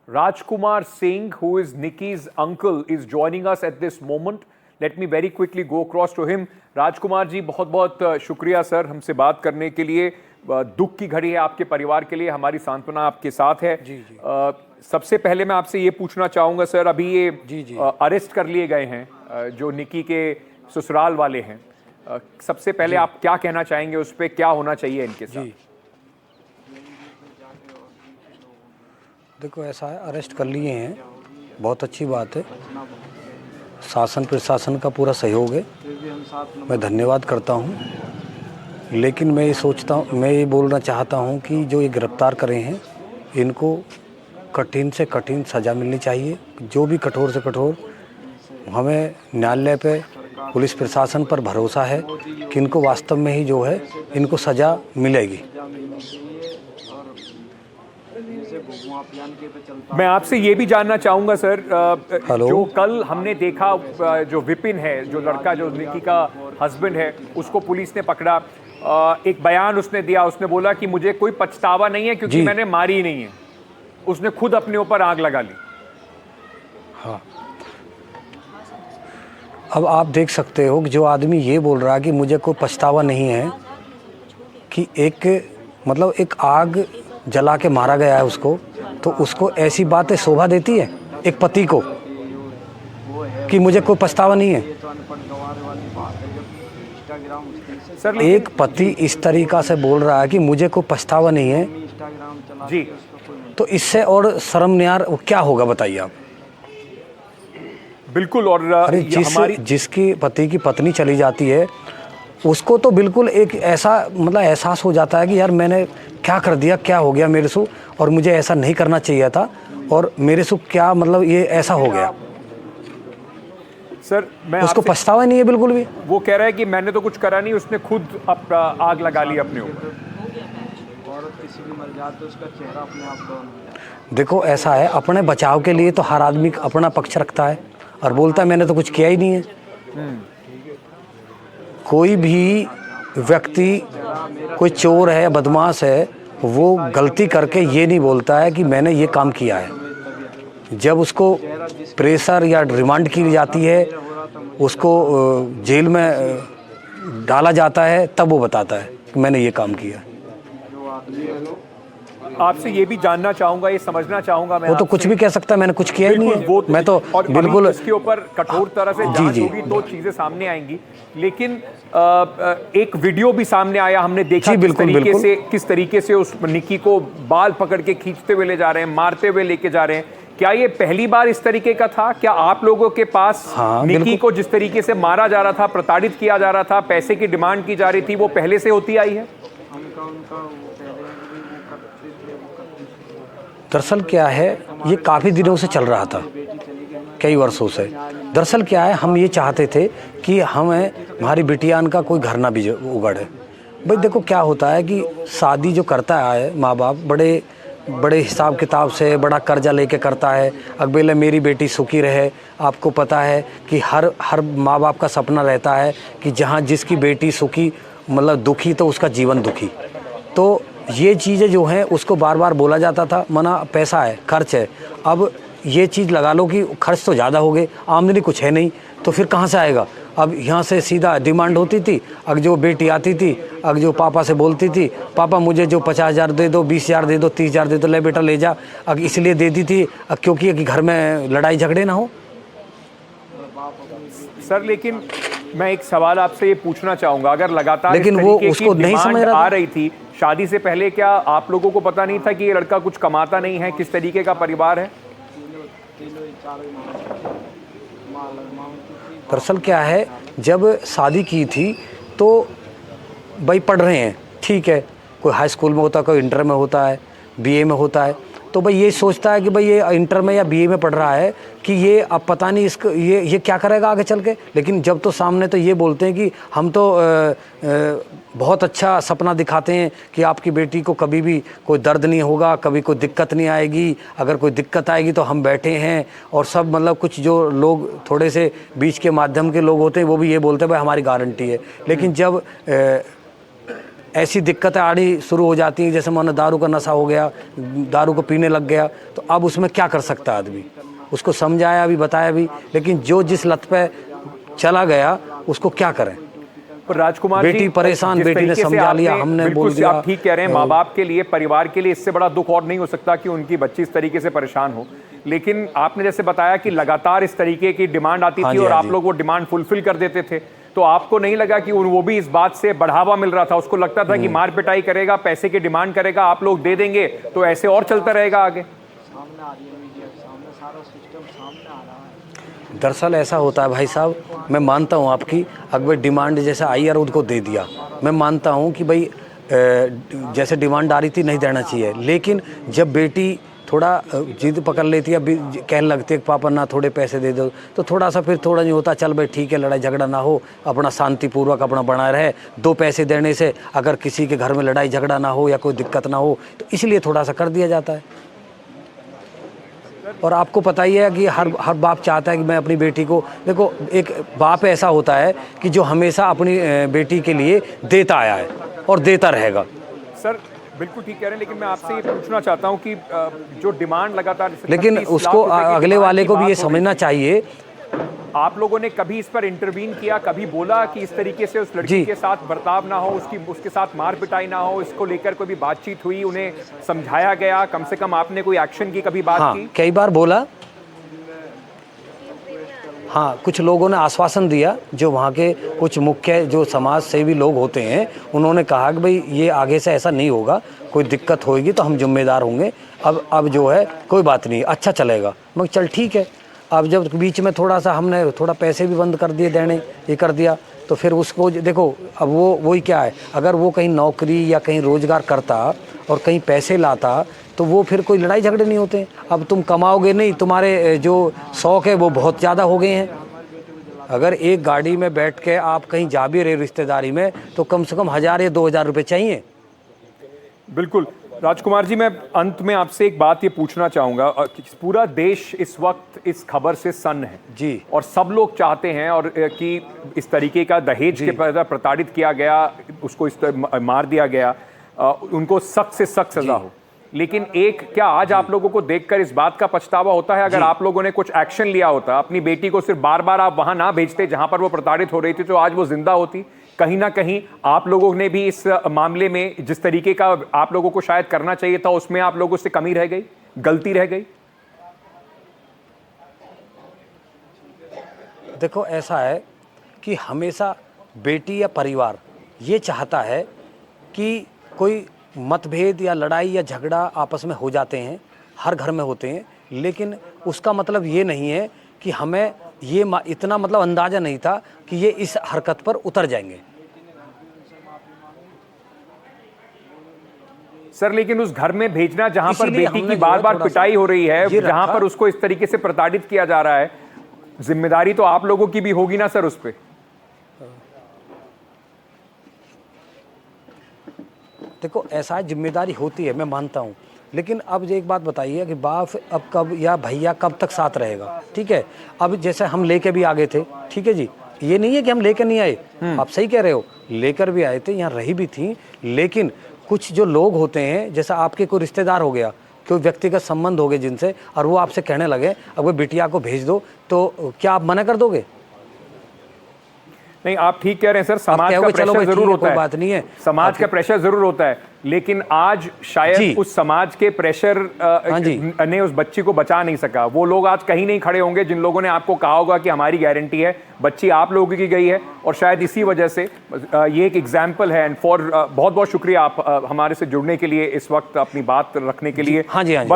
Rajkumar Singh, who is Nikki's uncle, is joining us at this moment. Let me very quickly go across to him. Rajkumar ji, बहुत बहुत शुक्रिया sir हमसे बात करने के लिए। दुख की घड़ी है आपके परिवार के लिए, हमारी सांत्वना आपके साथ है। जी जी। सबसे पहले मैं आपसे ये पूछना चाहूँगा सर, अभी ये अरेस्ट कर लिए गए हैं जो निकी के ससुराल वाले हैं, सबसे पहले आप क्या कहना चाहेंगे उस पर, क्या होना चाहिए इनके साथ? देखो ऐसा है, अरेस्ट कर लिए हैं, बहुत अच्छी बात है। शासन प्रशासन का पूरा सहयोग है, मैं धन्यवाद करता हूँ। लेकिन मैं ये सोचता हूँ, मैं ये बोलना चाहता हूँ कि जो ये गिरफ्तार करे हैं इनको कठिन से कठिन सज़ा मिलनी चाहिए, जो भी कठोर से कठोर। हमें न्यायालय पे, पुलिस प्रशासन पर भरोसा है कि इनको वास्तव में ही जो है इनको सज़ा मिलेगी। मैं आपसे ये भी जानना चाहूंगा सर, जो कल हमने देखा, जो विपिन है, जो लड़का जो निकी का हस्बैंड है, उसको पुलिस ने पकड़ा। एक बयान उसने दिया, उसने बोला कि मुझे कोई पछतावा नहीं है क्योंकि मैंने मारी नहीं है। उसने खुद अपने ऊपर आग लगा ली। हाँ, अब आप देख सकते हो कि जो आदमी ये बोल रहा है कि मुझे कोई पछतावा नहीं है, कि एक आग जला के मारा गया है उसको, तो उसको ऐसी बातें शोभा देती है एक पति को कि मुझे कोई पछतावा नहीं है। सर एक पति इस तरीका से बोल रहा है कि मुझे कोई पछतावा नहीं है जी, तो इससे और शर्मनाक क्या होगा बताइए आप। बिल्कुल। और अरे जिसकी पति की पत्नी चली जाती है उसको तो बिल्कुल एक ऐसा एहसास हो जाता है कि यार मैंने क्या कर दिया, क्या हो गया मेरे से, और मुझे ऐसा नहीं करना चाहिए था, और मेरे से क्या ये ऐसा हो गया। सर मैं उसको पछतावा नहीं है बिल्कुल भी। वो कह रहा है कि मैंने तो कुछ करा नहीं, उसने खुद आग लगा ली अपने ऊपर। देखो ऐसा है, अपने बचाव के लिए तो हर आदमी अपना पक्ष रखता है और बोलता है मैंने तो कुछ किया ही नहीं है। कोई भी व्यक्ति, कोई चोर है, बदमाश है, वो गलती करके ये नहीं बोलता है कि मैंने ये काम किया है। जब उसको प्रेशर या रिमांड की जाती है, उसको जेल में डाला जाता है, तब वो बताता है कि मैंने ये काम किया। आपसे ये भी जानना चाहूंगा, ये समझना चाहूंगा मैं, वो तो कुछ भी कह सकता है, मैंने कुछ किया ही नहीं है। मैं तो बिल्कुल इसके ऊपर कठोर तरह से जांच होगी तो चीजें सामने आएंगी। लेकिन एक वीडियो भी सामने आया, हमने देखा किस तरीके से उस निकी को बाल पकड़ के खींचते हुए ले जा रहे हैं, मारते हुए लेके जा रहे हैं। क्या ये पहली बार इस तरीके का था? क्या आप लोगों के पास निकी को जिस तरीके से मारा जा रहा था, प्रताड़ित किया जा रहा था, पैसे की डिमांड की जा रही थी, वो पहले से होती आई है? दरअसल क्या है, ये काफ़ी दिनों से चल रहा था, कई वर्षों से। दरअसल क्या है, हम ये चाहते थे कि हमारी बिटियान का कोई घर ना भी उगड़े। भाई देखो क्या होता है कि शादी जो करता है माँ बाप, बड़े हिसाब किताब से बड़ा कर्जा लेके करता है। अगले मेरी बेटी सुखी रहे। आपको पता है कि हर माँ बाप का सपना रहता है कि जहाँ जिसकी बेटी सुखी, दुखी तो उसका जीवन दुखी। तो ये चीज़ें जो हैं उसको बार बार बोला जाता था, मना पैसा है, खर्च है। अब ये चीज़ लगा लो कि खर्च तो ज़्यादा हो गए, आमदनी कुछ है नहीं, तो फिर कहाँ से आएगा। अब यहाँ से सीधा डिमांड होती थी। अगर जो बेटी आती थी, अगर जो पापा से बोलती थी, पापा मुझे जो 50,000 दे दो, 20,000 दे दो, 30,000 दे दो, ले बेटा ले जा। अब इसलिए देती थी क्योंकि घर में लड़ाई झगड़े ना हो। सर लेकिन मैं एक सवाल आपसे ये पूछना चाहूँगा, अगर लगातार लेकिन वो उसको नहीं समझ रहा आ रही थी शादी से पहले, क्या आप लोगों को पता नहीं था कि ये लड़का कुछ कमाता नहीं है, किस तरीके का परिवार है? दरअसल क्या है, जब शादी की थी तो भाई पढ़ रहे हैं, ठीक है, कोई हाई स्कूल में होता है, कोई इंटर में होता है, बीए में होता है, तो भाई ये सोचता है कि भाई ये इंटर में या बीए में पढ़ रहा है कि ये अब पता नहीं इसको ये क्या करेगा आगे चल के। लेकिन जब तो सामने तो ये बोलते हैं कि हम तो बहुत अच्छा सपना दिखाते हैं कि आपकी बेटी को कभी भी कोई दर्द नहीं होगा, कभी कोई दिक्कत नहीं आएगी, अगर कोई दिक्कत आएगी तो हम बैठे हैं। और सब कुछ जो लोग थोड़े से बीच के माध्यम के लोग होते हैं वो भी ये बोलते हैं भाई हमारी गारंटी है। लेकिन जब ऐसी दिक्कतें आनी शुरू हो जाती हैं, जैसे मानो दारू का नशा हो गया, दारू को पीने लग गया, तो अब उसमें क्या कर सकता है आदमी? उसको समझाया भी, बताया भी, लेकिन जो जिस लत पे चला गया उसको क्या करें? पर राजकुमार बेटी जी, परेशान, जिस बेटी ने तरीके से समझा लिया, आपने- हमने बिल्कुल बोल से दिया। आप ठीक कह रहे हैं, माँ बाप के लिए, परिवार के लिए इससे बड़ा दुख और नहीं हो सकता कि उनकी बच्ची इस तरीके से परेशान हो। लेकिन आपने जैसे बताया कि लगातार इस तरीके की डिमांड आती हाँ थी जी, और हाँ आप जी। लोग वो डिमांड फुलफिल कर देते थे, तो आपको नहीं लगा कि वो भी इस बात से बढ़ावा मिल रहा था? उसको लगता था कि मार पिटाई करेगा, पैसे की डिमांड करेगा, आप लोग दे देंगे तो ऐसे और चलता रहेगा आगे? दरअसल ऐसा होता है भाई साहब, मैं मानता हूँ आपकी, अगर डिमांड जैसे आई और उनको दे दिया, मैं मानता हूँ कि भाई जैसे डिमांड आ रही थी नहीं देना चाहिए, लेकिन जब बेटी थोड़ा जिद पकड़ लेती है, कहने लगती है कि पापा ना थोड़े पैसे दे दो, तो थोड़ा सा फिर थोड़ा नहीं होता, चल भाई ठीक है, लड़ाई झगड़ा ना हो, अपना शांतिपूर्वक अपना बना रहे। 2 पैसे देने से अगर किसी के घर में लड़ाई झगड़ा ना हो या कोई दिक्कत ना हो, तो इसलिए थोड़ा सा कर दिया जाता है। और आपको पता ही है कि हर बाप चाहता है कि मैं अपनी बेटी को, देखो एक बाप ऐसा होता है कि जो हमेशा अपनी बेटी के लिए देता आया है और देता रहेगा। सर बिल्कुल ठीक कह रहे हैं, लेकिन मैं आपसे ये पूछना चाहता हूँ कि जो डिमांड लगातार, लेकिन 36 लाख उसको रुपए की अगले डिमांड वाले की को भी बात ये हो रही समझना थी, चाहिए। आप लोगों ने कभी इस पर इंटरवीन किया, कभी बोला कि इस तरीके से उस लड़की के साथ बर्ताव ना हो, उसके साथ मार पिटाई ना हो, इसको लेकर कोई भी बातचीत हुई, उन्हें समझाया गया, कम से कम आपने कोई एक्शन की कभी बात हाँ, की? कई बार बोला। हाँ, कुछ लोगों ने आश्वासन दिया, जो वहाँ के कुछ मुख्य जो समाज सेवी लोग होते हैं, उन्होंने कहा कि भाई ये आगे से ऐसा नहीं होगा, कोई दिक्कत होगी तो हम जिम्मेदार होंगे, अब जो है कोई बात नहीं, अच्छा चलेगा। मगर चल ठीक है। अब जब बीच में थोड़ा सा हमने थोड़ा पैसे भी बंद कर दिए देने, ये कर दिया, तो फिर उसको देखो, अब वही क्या है, अगर वो कहीं नौकरी या कहीं रोजगार करता और कहीं पैसे लाता, तो वो फिर कोई लड़ाई झगड़े नहीं होते। अब तुम कमाओगे नहीं, तुम्हारे जो शौक़ है वो बहुत ज़्यादा हो गए हैं। अगर एक गाड़ी में बैठ के आप कहीं जा भी रहे रिश्तेदारी में, तो कम से कम 1000 या 2000 रुपये चाहिए। बिल्कुल। राजकुमार जी, मैं अंत में आपसे एक बात ये पूछना चाहूँगा कि पूरा देश इस वक्त इस खबर से सन्न है जी, और सब लोग चाहते हैं और कि इस तरीके का दहेज के पर प्रताड़ित किया गया, उसको इस तरह मार दिया गया, उनको सख्त से सख्त सजा हो। लेकिन क्या आज आप लोगों को देखकर इस बात का पछतावा होता है? अगर आप लोगों ने कुछ एक्शन लिया होता, अपनी बेटी को सिर्फ बार बार आप वहां ना भेजते जहां पर वो प्रताड़ित हो रही थी, तो आज वो जिंदा होती। कहीं ना कहीं आप लोगों ने भी इस मामले में जिस तरीके का आप लोगों को शायद करना चाहिए था, उसमें आप लोगों से कमी रह गई, गलती रह गई। देखो ऐसा है कि हमेशा बेटी या परिवार ये चाहता है कि कोई मतभेद या लड़ाई या झगड़ा आपस में हो जाते हैं, हर घर में होते हैं, लेकिन उसका मतलब ये नहीं है कि हमें ये इतना मतलब अंदाज़ा नहीं था कि ये इस हरकत पर उतर जाएंगे। सर लेकिन उस घर में भेजना जहां पर इसीलिए बेटी हमने की जो है बार बार थोड़ा पिटाई सा हो रही है, ये जहां रखा। पर उसको इस तरीके से प्रताड़ित किया जा रहा है, जिम्मेदारी तो आप लोगों की भी होगी ना सर उस पर? देखो ऐसा जिम्मेदारी होती है, मैं मानता हूँ, लेकिन अब एक बात बताइए कि बाप अब कब या भैया कब तक साथ रहेगा? ठीक है, अब जैसे हम लेके भी आ गए थे, ठीक है जी, ये नहीं है कि हम लेकर नहीं आए, आप सही कह रहे हो, लेकर भी आए थे, यहाँ रही भी थी, लेकिन कुछ जो लोग होते हैं, जैसा आपके कोई रिश्तेदार हो गया, कोई व्यक्तिगत संबंध हो गए जिनसे, और वो आपसे कहने लगे अगर बिटिया को भेज दो, तो क्या आप मना कर दोगे? नहीं, आप ठीक कह रहे हैं सर, समाज का चलो प्रेशर भाई जरूर ठीक है, होता कोई है, बात नहीं है, समाज का प्रेशर जरूर होता है, लेकिन आज शायद उस समाज के प्रेशर ने उस बच्ची को बचा नहीं सका। वो लोग आज कहीं नहीं खड़े होंगे जिन लोगों ने आपको कहा होगा कि हमारी गारंटी है, बच्ची आप लोगों की गई है, और शायद इसी वजह से ये एक एग्जाम्पल है। एंड फॉर बहुत बहुत शुक्रिया आप हमारे से जुड़ने के लिए, इस वक्त अपनी बात रखने के लिए। हाँ जी, हाँ जी।